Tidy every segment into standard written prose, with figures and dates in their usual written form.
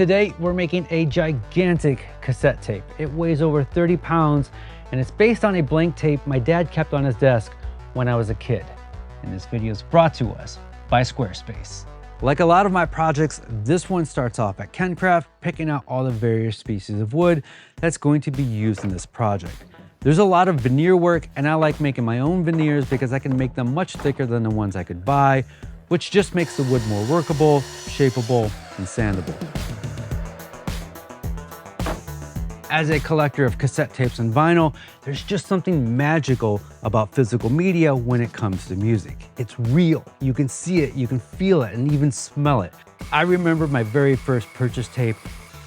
Today, we're making a gigantic cassette tape. It weighs over 30 pounds, and it's based on a blank tape my dad kept on his desk when I was a kid. And this video is brought to us by Squarespace. Like a lot of my projects, this one starts off at KenCraft, picking out all the various species of wood that's going to be used in this project. There's a lot of veneer work, and I like making my own veneers because I can make them much thicker than the ones I could buy, which just makes the wood more workable, shapeable, and sandable. As a collector of cassette tapes and vinyl, there's just something magical about physical media when it comes to music. It's real. You can see it, you can feel it, and even smell it. I remember my very first purchase tape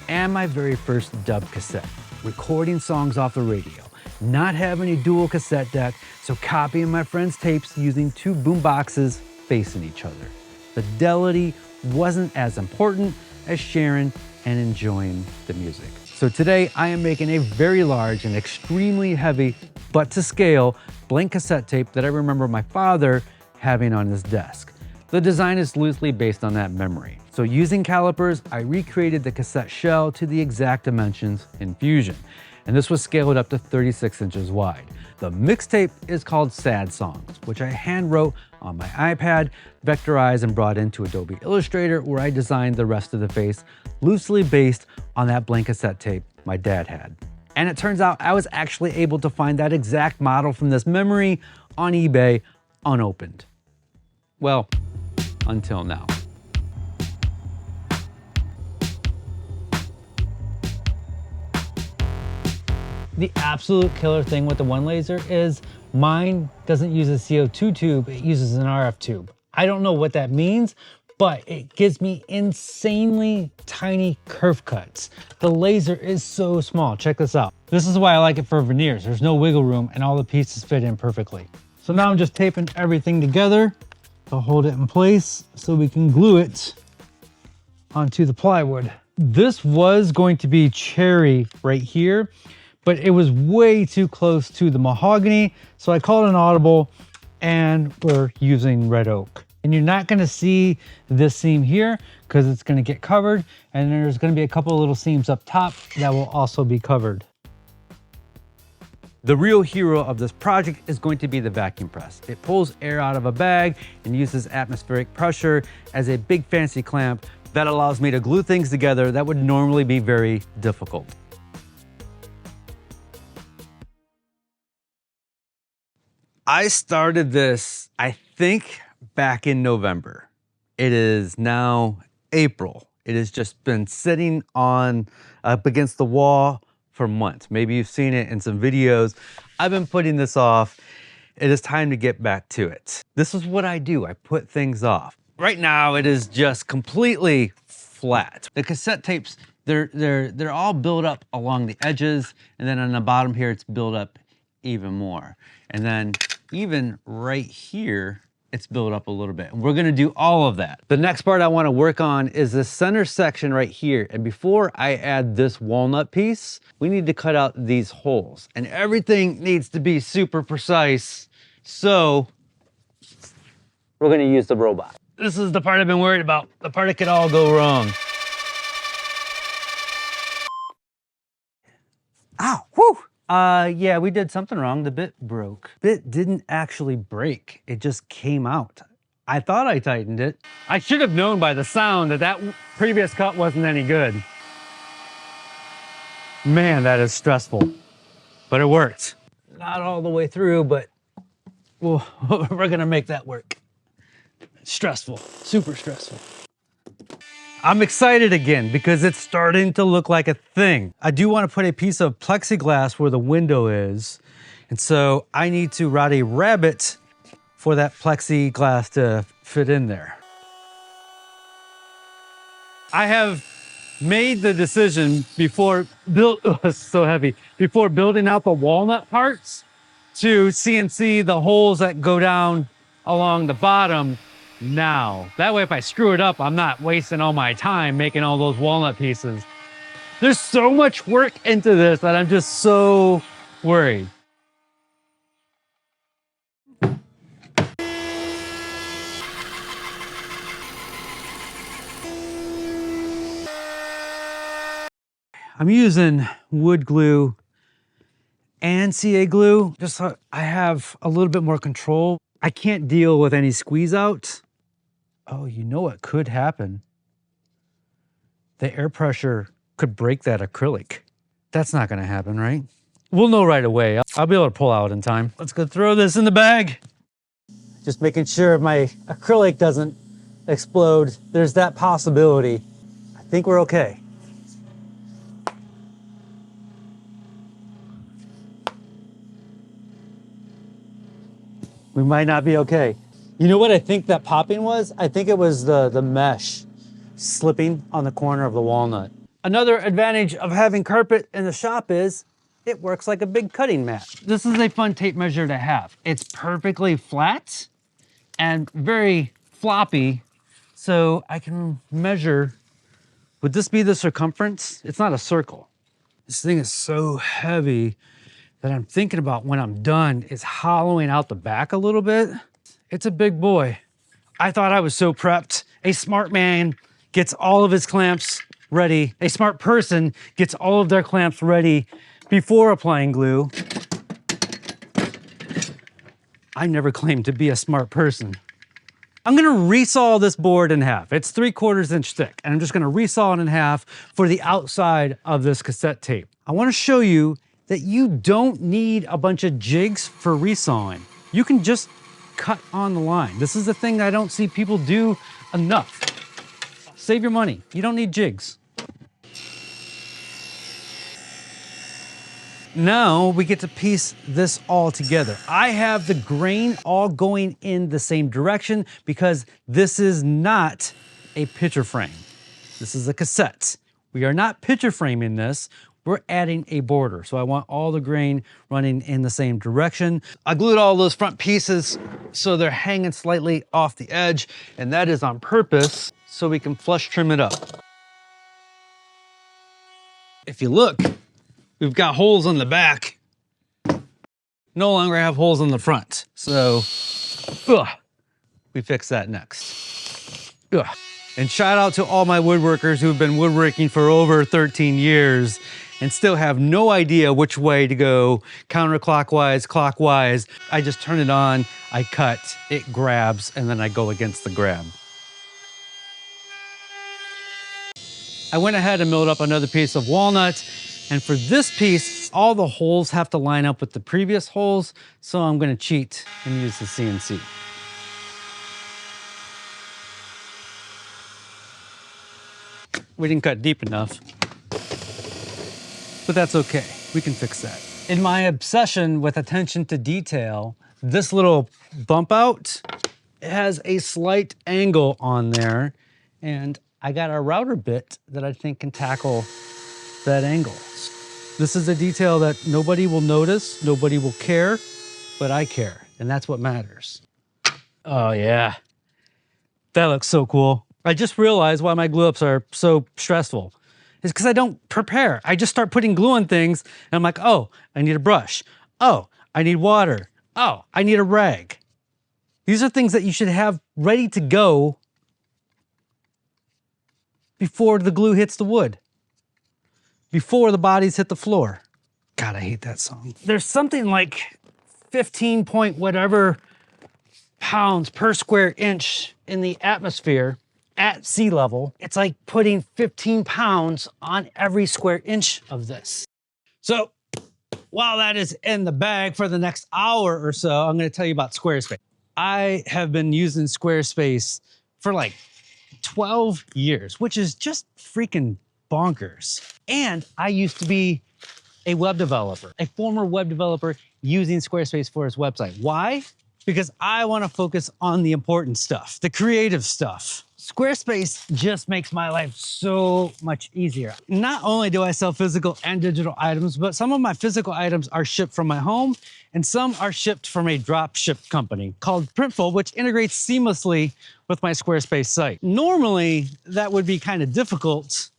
and my very first dub cassette, recording songs off the radio, not having a dual cassette deck, so copying my friends' tapes using two boom boxes facing each other. Fidelity wasn't as important as sharing and enjoying the music. So today I am making a very large and extremely heavy, but to scale, blank cassette tape that I remember my father having on his desk. The design is loosely based on that memory. So using calipers, I recreated the cassette shell to the exact dimensions in Fusion. And this was scaled up to 36 inches wide. The mixtape is called Sad Songs, which I hand wrote on my iPad, vectorized and brought into Adobe Illustrator, where I designed the rest of the face loosely based on that blank cassette tape my dad had. And it turns out I was actually able to find that exact model from this memory on eBay unopened. Well, until now. The absolute killer thing with the one laser is mine doesn't use a CO2 tube, it uses an RF tube. I don't know what that means, but it gives me insanely tiny curve cuts. The laser is so small, check this out. This is why I like it for veneers. There's no wiggle room and all the pieces fit in perfectly. So now I'm just taping everything together to hold it in place so we can glue it onto the plywood. This was going to be cherry right here, but it was way too close to the mahogany, so I called an audible and we're using red oak. And you're not gonna see this seam here because it's gonna get covered, and there's gonna be a couple of little seams up top that will also be covered. The real hero of this project is going to be the vacuum press. It pulls air out of a bag and uses atmospheric pressure as a big fancy clamp that allows me to glue things together that would normally be very difficult. I started this, I think, back in November. It is now April. It has just been sitting on up against the wall for months. Maybe you've seen it in some videos. I've been putting this off. It is time to get back to it. This is what I do. I put things off. Right now, it is just completely flat. The cassette tapes, they're all built up along the edges, and then on the bottom here, it's built up even more. And then even right here, it's built up a little bit. And we're gonna do all of that. The next part I wanna work on is this center section right here. And before I add this walnut piece, we need to cut out these holes. And everything needs to be super precise. So we're gonna use the robot. This is the part I've been worried about, the part that could all go wrong. Ow, whew. Yeah, we did something wrong. The bit broke. Bit didn't actually break. It just came out. I thought I tightened it. I should have known by the sound that that previous cut wasn't any good. Man, that is stressful. But it worked. Not all the way through, but we're gonna make that work. Stressful, super stressful. I'm excited again because it's starting to look like a thing. I do want to put a piece of plexiglass where the window is. And so I need to route a rabbet for that plexiglass to fit in there. I have made the decision before so heavy, before building out the walnut parts to CNC the holes that go down along the bottom now. That way, if I screw it up, I'm not wasting all my time making all those walnut pieces. There's so much work into this that I'm just so worried. I'm using wood glue and CA glue, just so I have a little bit more control. I can't deal with any squeeze out. Oh, you know what could happen? The air pressure could break that acrylic. That's not gonna happen, right? We'll know right away. I'll be able to pull out in time. Let's go throw this in the bag. Just making sure my acrylic doesn't explode. There's that possibility. I think we're okay. We might not be okay. You know what I think that popping was? I think it was the mesh slipping on the corner of the walnut. Another advantage of having carpet in the shop is it works like a big cutting mat. This is a fun tape measure to have. It's perfectly flat and very floppy, so I can measure. Would this be the circumference? It's not a circle. This thing is so heavy that I'm thinking about when I'm done is hollowing out the back a little bit. It's a big boy. I thought I was so prepped. A smart man gets all of his clamps ready. A smart person gets all of their clamps ready before applying glue. I never claimed to be a smart person. I'm gonna resaw this board in half. It's 3/4 inch thick, and I'm just gonna resaw it in half for the outside of this cassette tape. I wanna show you that you don't need a bunch of jigs for resawing. You can just cut on the line. This is the thing I don't see people do enough. Save your money. You don't need jigs. Now we get to piece this all together. I have the grain all going in the same direction because this is not a picture frame. This is a cassette. We are not picture framing this. We're adding a border. So I want all the grain running in the same direction. I glued all those front pieces so they're hanging slightly off the edge, and that is on purpose so we can flush trim it up. If you look, we've got holes on the back. No longer have holes on the front. So, we fix that next. And shout out to all my woodworkers who've been woodworking for over 13 years and still have no idea which way to go, counterclockwise, clockwise. I just turn it on, I cut, it grabs, and then I go against the grab. I went ahead and milled up another piece of walnut, and for this piece, all the holes have to line up with the previous holes, so I'm gonna cheat and use the CNC. We didn't cut deep enough, but that's okay. We can fix that. In my obsession with attention to detail, this little bump out, it has a slight angle on there, and I got a router bit that I think can tackle that angle. This is a detail that nobody will notice, nobody will care, but I care, and that's what matters. Oh yeah, that looks so cool. I just realized why my glue ups are so stressful. It's because I don't prepare. I just start putting glue on things, and I'm like, oh, I need a brush. Oh, I need water. Oh, I need a rag. These are things that you should have ready to go before the glue hits the wood, before the bodies hit the floor. God, I hate that song. There's something like 15 point whatever pounds per square inch in the atmosphere at sea level. It's like putting 15 pounds on every square inch of this. So while that is in the bag for the next hour or so, I'm gonna tell you about Squarespace. I have been using Squarespace for like 12 years, which is just freaking bonkers. And I used to be a web developer, a former web developer using Squarespace for his website. Why? Because I want to focus on the important stuff, the creative stuff. Squarespace just makes my life so much easier. Not only do I sell physical and digital items, but some of my physical items are shipped from my home and some are shipped from a drop ship company called Printful, which integrates seamlessly with my Squarespace site. Normally, that would be kind of difficult,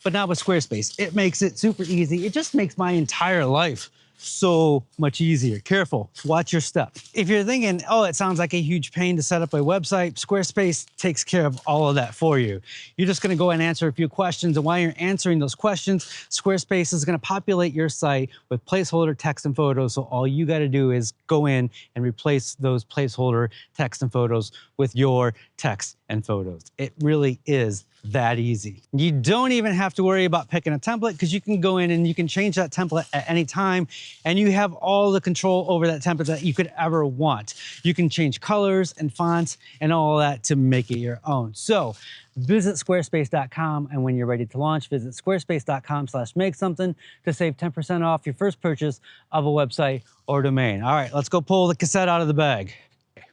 but not with Squarespace. It makes it super easy. It just makes my entire life so much easier. Careful, watch your step. If you're thinking, oh, it sounds like a huge pain to set up a website, Squarespace takes care of all of that for you. You're just gonna go and answer a few questions, and while you're answering those questions, Squarespace is gonna populate your site with placeholder text and photos, so all you gotta do is go in and replace those placeholder text and photos with your text and photos. It really is that easy. You don't even have to worry about picking a template, because you can go in and you can change that template at any time, and you have all the control over that template that you could ever want. You can change colors and fonts and all that to make it your own. So visit squarespace.com, and when you're ready to launch, visit squarespace.com/makesomething to save 10% off your first purchase of a website or domain. All right, let's go pull the cassette out of the bag.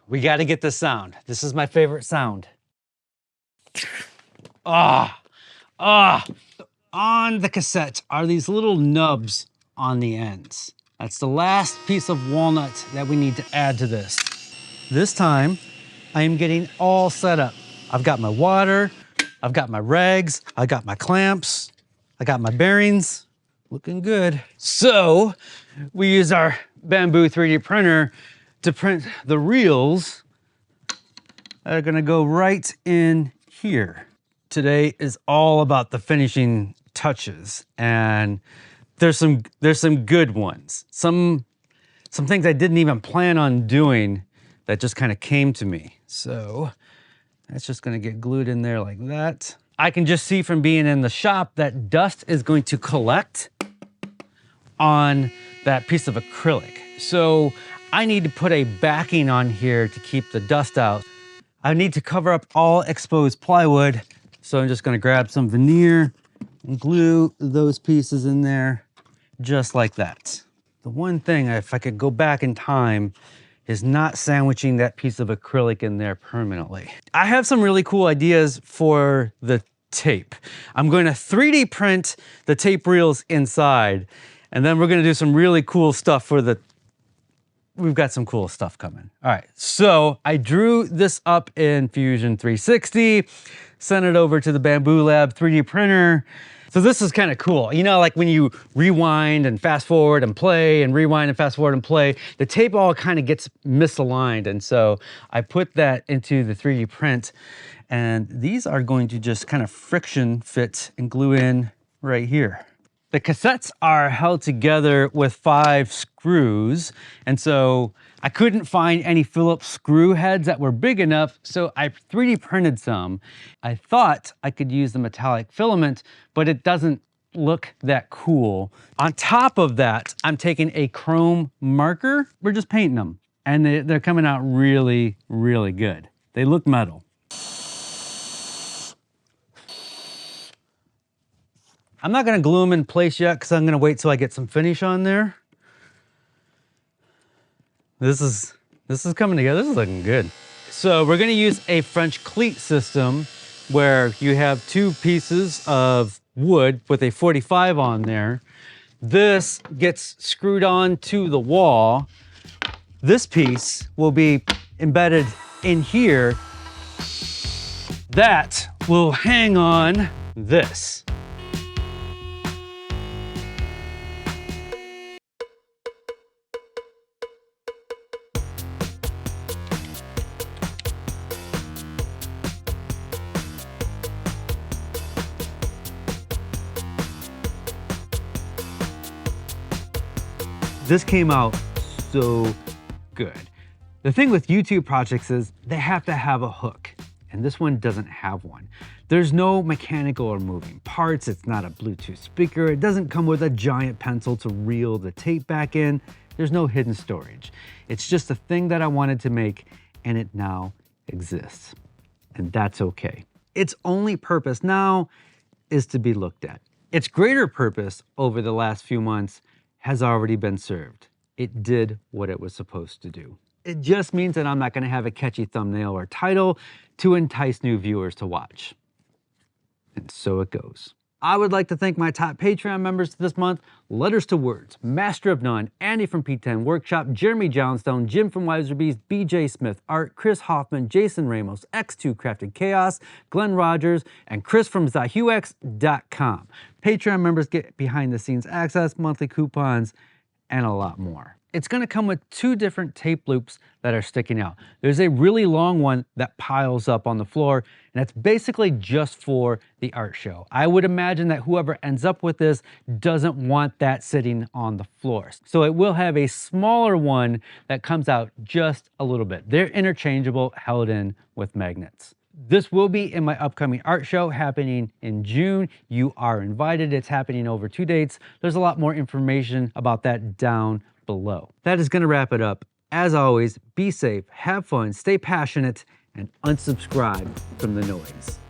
We got to get this sound. This is my favorite sound. On the cassette are these little nubs on the ends. That's the last piece of walnut that we need to add to this. This time, I am getting all set up. I've got my water, I've got my rags, I got my clamps, I got my bearings, looking good. So, we use our bamboo 3D printer to print the reels that are gonna go right in here. Today is all about the finishing touches, and there's some good ones. Some things I didn't even plan on doing that just kind of came to me. So that's just gonna get glued in there like that. I can just see from being in the shop that dust is going to collect on that piece of acrylic. So I need to put a backing on here to keep the dust out. I need to cover up all exposed plywood. So I'm just gonna grab some veneer and glue those pieces in there just like that. The one thing, if I could go back in time, is not sandwiching that piece of acrylic in there permanently. I have some really cool ideas for the tape. I'm going to 3D print the tape reels inside, and then we're gonna do some really cool stuff for the, we've got some cool stuff coming. All right, so I drew this up in Fusion 360, sent it over to the Bamboo Lab 3D printer. So this is kind of cool. You know, like when you rewind and fast forward and play and rewind and fast forward and play, the tape all kind of gets misaligned. And so I put that into the 3D print, and these are going to just kind of friction fit and glue in right here. The cassettes are held together with 5 screws, and so I couldn't find any Phillips screw heads that were big enough, so I 3D printed some. I thought I could use the metallic filament, but it doesn't look that cool. On top of that, I'm taking a chrome marker. We're just painting them, and they're coming out really, really good. They look metal. I'm not gonna glue them in place yet, because I'm gonna wait till I get some finish on there. This is coming together. This is looking good. So we're gonna use a French cleat system where you have 2 pieces of wood with a 45 on there. This gets screwed on to the wall. This piece will be embedded in here. That will hang on this. This came out so good. The thing with YouTube projects is they have to have a hook, and this one doesn't have one. There's no mechanical or moving parts. It's not a Bluetooth speaker. It doesn't come with a giant pencil to reel the tape back in. There's no hidden storage. It's just a thing that I wanted to make, and it now exists. And that's okay. Its only purpose now is to be looked at. Its greater purpose over the last few months has already been served. It did what it was supposed to do. It just means that I'm not gonna have a catchy thumbnail or title to entice new viewers to watch. And so it goes. I would like to thank my top Patreon members this month: Letters to Words, Master of None, Andy from P10 Workshop, Jeremy Johnstone, Jim from Wiserbees, BJ Smith Art, Chris Hoffman, Jason Ramos, X2 Crafted Chaos, Glenn Rogers, and Chris from ZahuX.com. Patreon members get behind the scenes access, monthly coupons, and a lot more. It's gonna come with 2 different tape loops that are sticking out. There's a really long one that piles up on the floor, and that's basically just for the art show. I would imagine that whoever ends up with this doesn't want that sitting on the floor. So it will have a smaller one that comes out just a little bit. They're interchangeable, held in with magnets. This will be in my upcoming art show happening in June. You are invited. It's happening over 2 dates. There's a lot more information about that down below. That is going to wrap it up. As always, be safe, have fun, stay passionate, and unsubscribe from the noise.